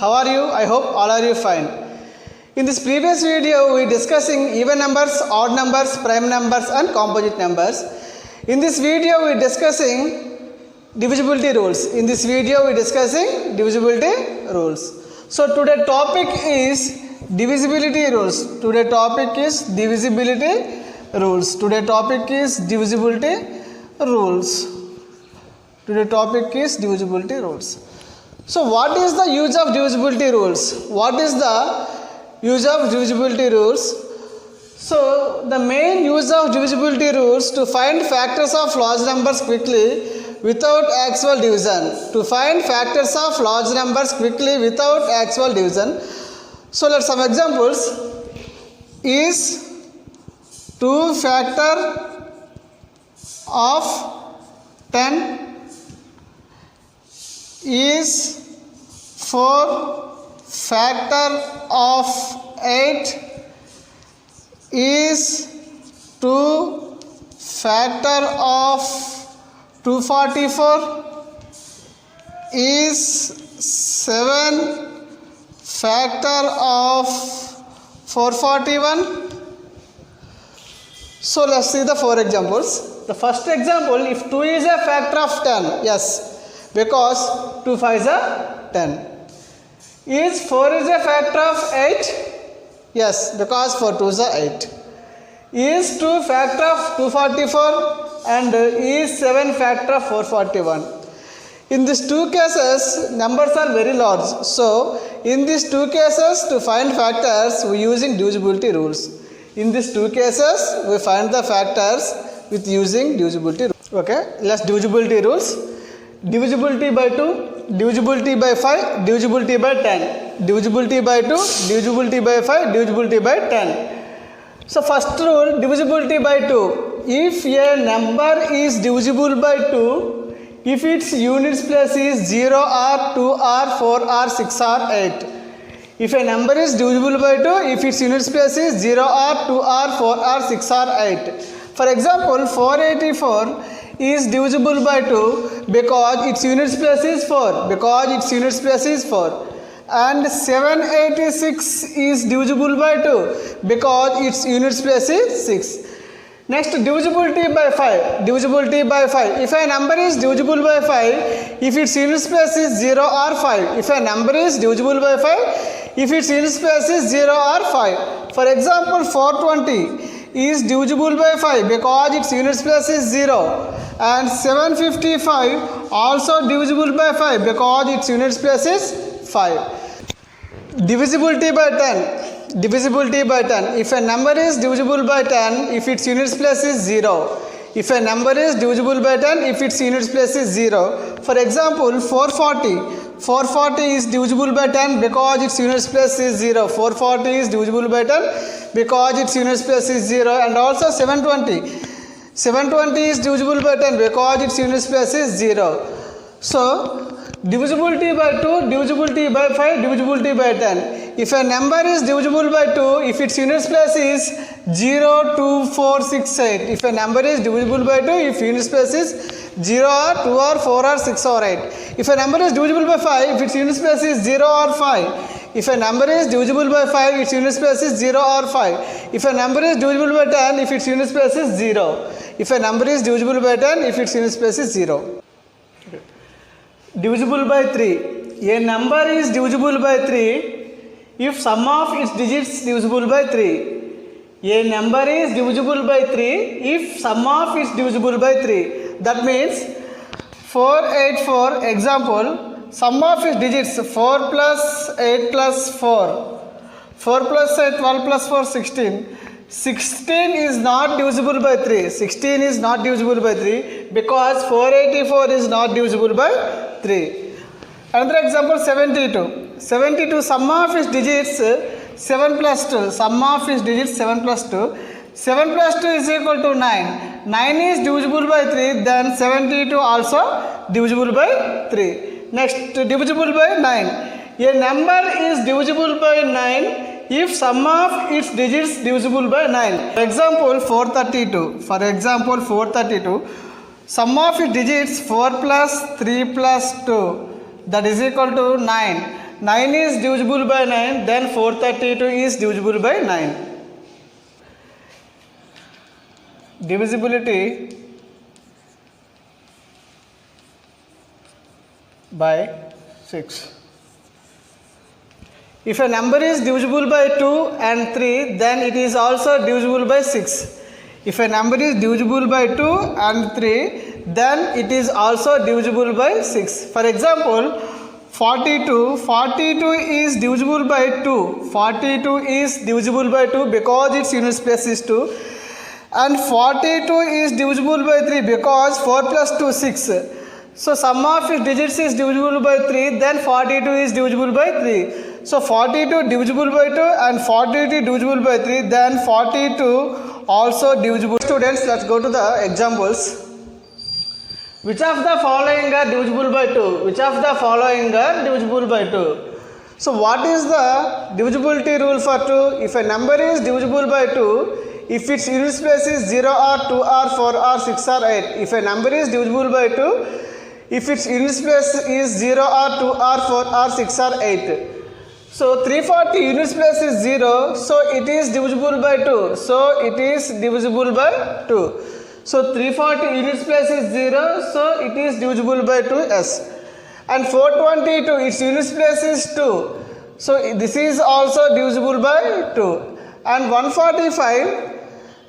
How are you? I hope all are you fine. In this previous video, we discussing even numbers, odd numbers, prime numbers and composite numbers. In this video, we discussing divisibility rules. In this video, we discussing divisibility rules. So today topic is divisibility rules. Today topic is divisibility rules. Today topic is divisibility rules. Today topic is divisibility rules. So what is the use of divisibility rules? What is the use of divisibility rules? So the main use of divisibility rules to find factors of large numbers quickly without actual division. To find factors of large numbers quickly without actual division. So let's some examples. Is 2 factor of 10 is 4 factor of 8 is 2 factor of 244 is 7 factor of 441. So let's see the 4 examples. The first example, if 2 is a factor of 10, yes, because 2 5 is a 10. Is 4 is a factor of 8? Yes, because 4 2 is a 8. Is 2 factor of 244 and is 7 factor of 441. In these two cases, numbers are very large. So, in these two cases, to find factors, we using divisibility rules. In these two cases, we find the factors with using divisibility rules. Okay, let's divisibility rules. Divisibility by 2, divisibility by 5, divisibility by 10. Divisibility by 2, divisibility by 5, divisibility by 10. So first rule, divisibility by 2. If a number is divisible by 2, if its units place is 0 or 2 or 4 or 6 or 8. If a number is divisible by 2, if its units place is 0 or 2 or 4 or 6 or 8. For example, 484 is divisible by 2 because its units place is 4. Because its units place is 4. And 786 is divisible by 2 because its units place is 6. Next, divisibility by 5. Divisibility by 5. If a number is divisible by 5, if its units place is 0 or 5. If a number is divisible by 5, if its units place is 0 or 5. For example, 420 is divisible by 5 because its units place is 0. And 755 also divisible by 5 because its units place is 5. Divisibility by 10. Divisibility by 10. If a number is divisible by 10, if its units place is 0. If a number is divisible by 10, if its units place is 0. For example, 440. 440 is divisible by 10 because its units place is 0. 440 is divisible by 10 because its units place is 0. And also 720. 720 is divisible by 10 because its units place is 0. So, divisibility by 2, divisibility by 5, divisibility by 10. If a number is divisible by 2, if its units place is 0, 2, 4, 6, 8. If a number is divisible by 2, if units place is 0 or 2 or 4 or 6 or 8. If a number is divisible by 5, if its units place is 0 or 5. If a number is divisible by 5, its units place is 0 or 5. If a number is divisible by 10, if its units place is 0. If a number is divisible by 10, if its units place is 0. Divisible by 3. A number is divisible by 3 if sum of its digits divisible by 3. A number is divisible by 3 if sum of its divisible by 3. That means 484, example, sum of its digits 4 plus 8 plus 4. 4 plus 8, 12 plus 4, 16. 16 is not divisible by 3. 16 is not divisible by 3 because 484 is not divisible by 3. Another example, 72. 72, sum of its digits 7 plus 2. Sum of its digits 7 plus 2. 7 plus 2 is equal to 9. 9 is divisible by 3, then 72 also divisible by 3. Next, divisible by 9. A number is divisible by 9 if sum of its digits divisible by 9. For example, 432. For example, 432. Sum of its digits 4 plus 3 plus 2, that is equal to 9. 9 is divisible by 9, then 432 is divisible by 9. Divisibility by 6. If a number is divisible by 2 and 3, then it is also divisible by 6. If a number is divisible by 2 and 3, then it is also divisible by 6. For example, 42 is divisible by 2. 42 is divisible by 2 because its unit place is 2. And 42 is divisible by 3 because 4 plus 2 6. So sum of its digits is divisible by 3, then 42 is divisible by 3. So 42 divisible by 2 and 42 divisible by 3, then 42 also divisible. Students, let's go to the examples. Which of the following are divisible by 2? Which of the following are divisible by 2? So what is the divisibility rule for 2? If a number is divisible by 2, if its unit place is 0 or 2 or 4 or 6 or 8. If a number is divisible by 2, if its unit place is 0 or 2 or 4 or 6 or 8. So 340 unit place is 0, so it is divisible by 2. So it is divisible by 2. So 340 unit place is 0, so it is divisible by 2. Yes. And 422 its unit place is 2. So this is also divisible by 2. And 145,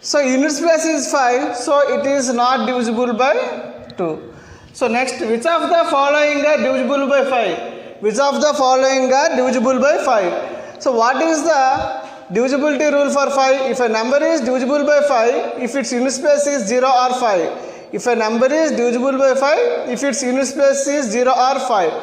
so unit place is 5, so it is not divisible by 2. So next, which of the following are divisible by 5? Which of the following are divisible by 5? So what is the divisibility rule for 5? If a number is divisible by 5, if its unit place is 0 or 5. If a number is divisible by 5, if its unit place is 0 or 5.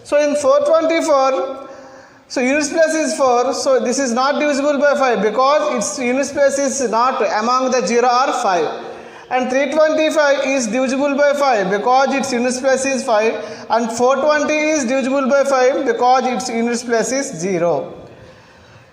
So in 424, so unit place is 4, so this is not divisible by 5 because its unit place is not among the 0 or 5. And 325 is divisible by 5 because its unit place is 5, and 420 is divisible by 5 because its unit place is 0.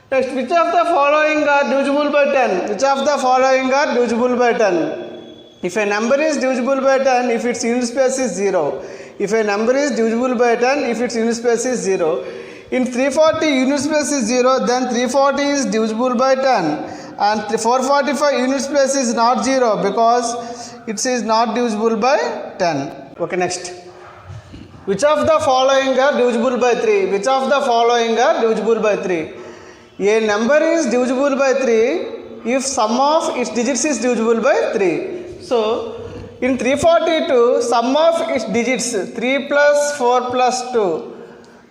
Next, which of the following are divisible by 10? Which of the following are divisible by 10? If a number is divisible by 10, if its unit place is 0. If a number is divisible by 10, if its unit place is 0. In 340 unit place is 0, then 340 is divisible by 10. And 445 unit place is not 0 because it is not divisible by 10. Okay, next. Which of the following are divisible by 3? Which of the following are divisible by 3? A number is divisible by 3 if sum of its digits is divisible by 3. So, in 342, sum of its digits 3 plus 4 plus 2,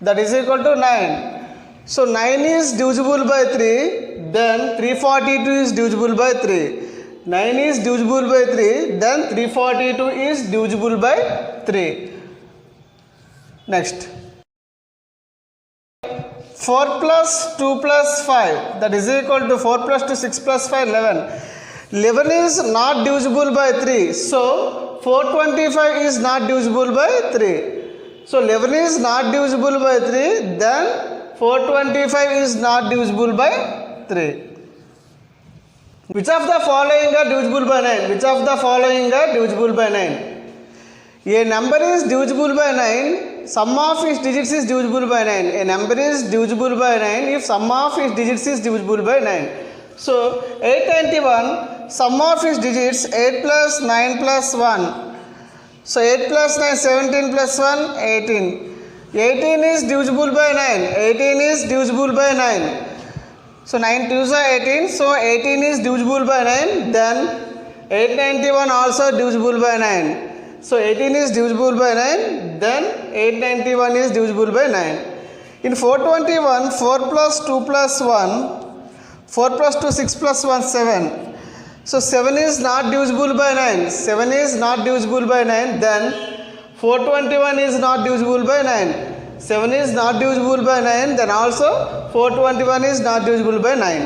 that is equal to 9. So 9 is divisible by 3, then 342 is divisible by 3. 9 is divisible by 3, then 342 is divisible by 3. Next. 4 plus 2 plus 5, that is equal to 4 plus 2, 6 plus 5, 11. 11 is not divisible by 3. So 425 is not divisible by 3. So 11 is not divisible by 3, then 425 is not divisible by 3. Which of the following are divisible by 9? Which of the following are divisible by 9? A number is divisible by 9, sum of its digits is divisible by 9. A number is divisible by 9 if sum of its digits is divisible by 9. So 891, sum of its digits 8 plus 9 plus 1. So 8 plus 9, 17 plus 1, 18. 18 is divisible by 9. 18 is divisible by 9. So 9 2s are 18. So 18 is divisible by 9. Then 891 also divisible by 9. So 18 is divisible by 9. Then 891 is divisible by 9. In 421, 4 plus 2 plus 1. 4 plus 2, 6 plus 1, 7. So 7 is not divisible by 9. 7 is not divisible by 9. Then 421 is not divisible by 9. 7 is not divisible by 9. Then also 421 is not divisible by 9.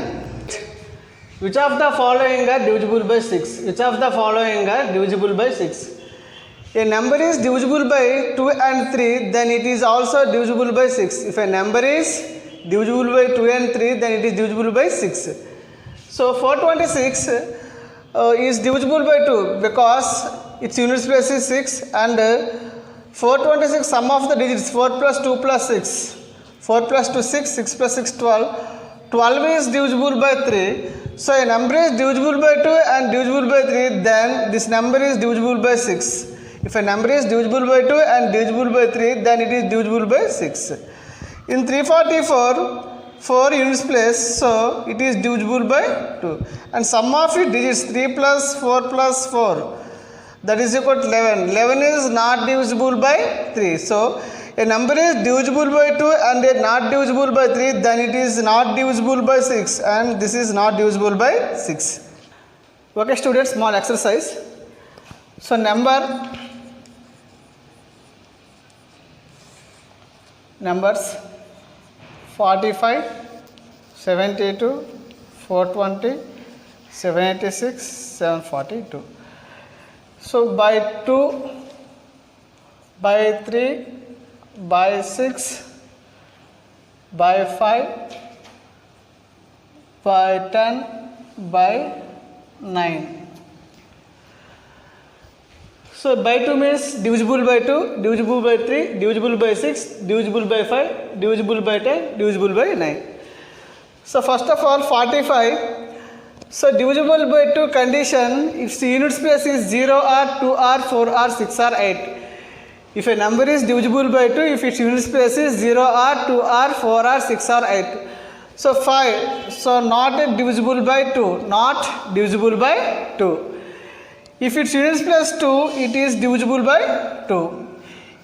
Which of the following are divisible by 6? Which of the following are divisible by 6? A number is divisible by 2 and 3, then it is also divisible by 6. If a number is divisible by 2 and 3, then it is divisible by 6. So 426 is divisible by 2 because its unit place is 6, and 426 sum of the digits 4 plus 2 plus 6. 4 plus 2 6, 6 plus 6 12. 12 is divisible by 3. So a number is divisible by 2 and divisible by 3, then this number is divisible by 6. If a number is divisible by 2 and divisible by 3, then it is divisible by 6. In 344, 4 units place, so it is divisible by 2. And sum of its digits 3 plus 4 plus 4, that is equal to 11. 11 is not divisible by 3. So a number is divisible by 2 and is not divisible by 3, then it is not divisible by 6, and this is not divisible by 6. Okay students, small exercise. So numbers 45, 72, 420, 786, 742. So by 2, by 3, by 6, by 5, by 10, by 9. So by 2 means divisible by 2, divisible by 3, divisible by 6, divisible by 5, divisible by 10, divisible by 9. So first of all 45. So divisible by 2 condition, if the unit place is 0 or 2 or 4 or 6 or 8. If a number is divisible by 2, if its unit place is 0 or 2 or 4 or 6 or 8. So 5, so not divisible by 2, not divisible by 2. If its unit place 2, it is divisible by 2.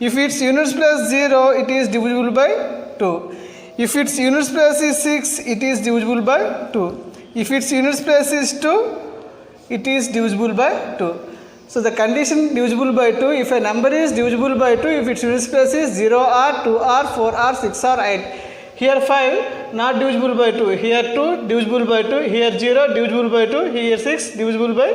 If its unit place 0, it is divisible by 2. If its unit place is 6, it is divisible by 2. If its unit place is 2, it is divisible by 2. So the condition divisible by 2, if a number is divisible by 2, if its unit place is 0 or 2 or 4 or 6 or 8. Here 5 not divisible by 2, here 2 divisible by 2, here 0 divisible by 2, here 6 divisible by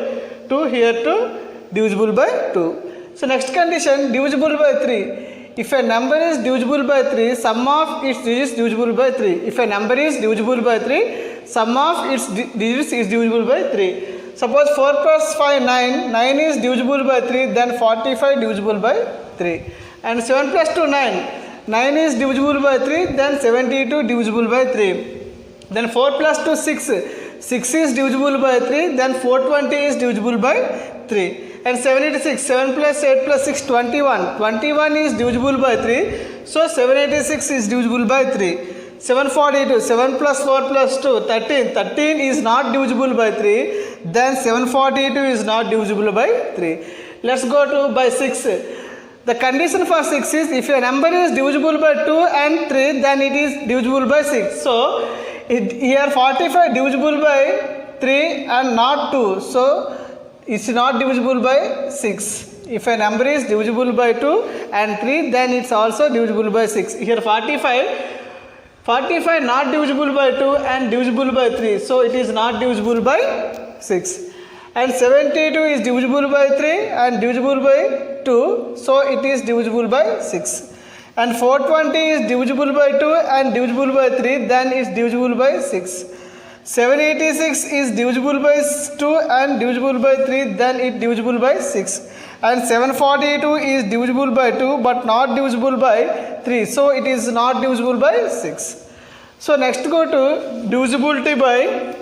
2, here 2 divisible by 2. So next condition divisible by 3. If a number is divisible by 3, sum of its digits divisible by 3. If a number is divisible by 3, sum of its digits is divisible by 3. Suppose 4 plus 5, 9. 9 is divisible by 3, then 45 divisible by 3. And 7 plus 2, 9. 9 is divisible by 3, then 72 divisible by 3. Then 4 plus 2, 6. 6 is divisible by 3, then 420 is divisible by 3. And 786, 7 plus 8 plus 6, 21. 21 is divisible by 3, so 786 is divisible by 3. 742, 7 plus 4 plus 2, 13. 13 is not divisible by 3, then 742 is not divisible by 3. Let's go to by 6. The condition for 6 is if a number is divisible by 2 and 3, then it is divisible by 6. So here 45 divisible by 3 and not 2, so it's not divisible by 6. If a number is divisible by 2 and 3, then it's also divisible by 6. Here 45 not divisible by 2 and divisible by 3, so it is not divisible by 6. And 72 is divisible by 3 and divisible by 2, so it is divisible by 6. And 420 is divisible by 2 and divisible by 3, then it's divisible by 6. 786 is divisible by 2 and divisible by 3, then it's divisible by 6. And 742 is divisible by 2 but not divisible by 3, so it is not divisible by 6. So next go to divisibility by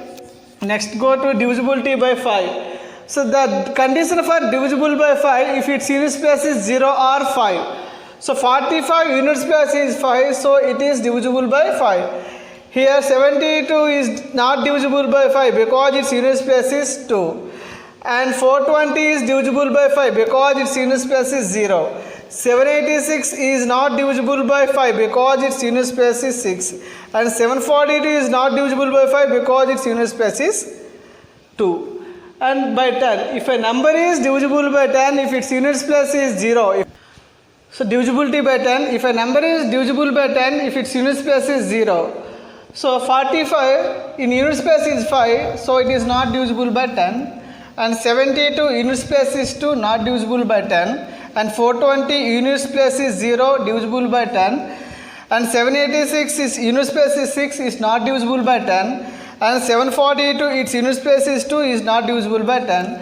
5. So the condition for divisible by 5, if its unit place is 0 or 5. So 45 unit place is 5, so it is divisible by 5. Here 72 is not divisible by 5 because its unit place is 2. And 420 is divisible by 5 because its unit place is 0. 786 is not divisible by 5 because its unit place is 6. And 742 is not divisible by 5 because its unit place is 2. And by 10, if a number is divisible by 10, if its unit place is 0. So divisibility by 10, if a number is divisible by 10, if its unit place is 0. So 45 in unit space is 5, so it is not divisible by 10. And 72 unit space is 2, not divisible by 10. And 420 unit space is 0, divisible by 10. And 786 is unit space is 6, is not divisible by 10. And 742 its unit space is 2, is not divisible by 10.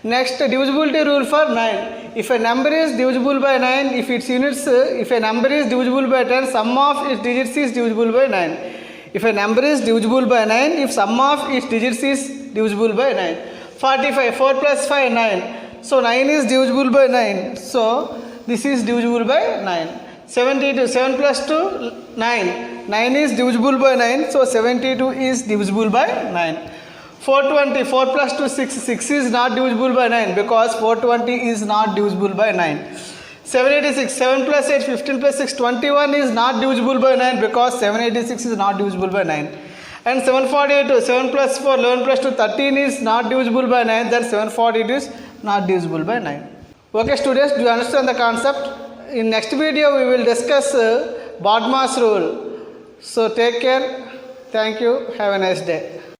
Next, divisibility rule for 9. If a number is divisible by 9, if its units, if a number is divisible by 10, sum of its digits is divisible by 9. If a number is divisible by 9, if sum of its digits is divisible by 9. 45, 4 plus 5, 9. So 9 is divisible by 9. So this is divisible by 9. 72, 7 plus 2, 9. 9 is divisible by 9. So 72 is divisible by 9. 420, 4 plus 2, 6. 6 is not divisible by 9 because 420 is not divisible by 9. 786, 7 plus 8, 15 plus 6, 21 is not divisible by 9 because 786 is not divisible by 9. And 742, 7 plus 4, 11 plus 2, 13 is not divisible by 9, then 742 is not divisible by 9. Okay students, do you understand the concept? In next video we will discuss BODMAS rule. So take care. Thank you. Have a nice day.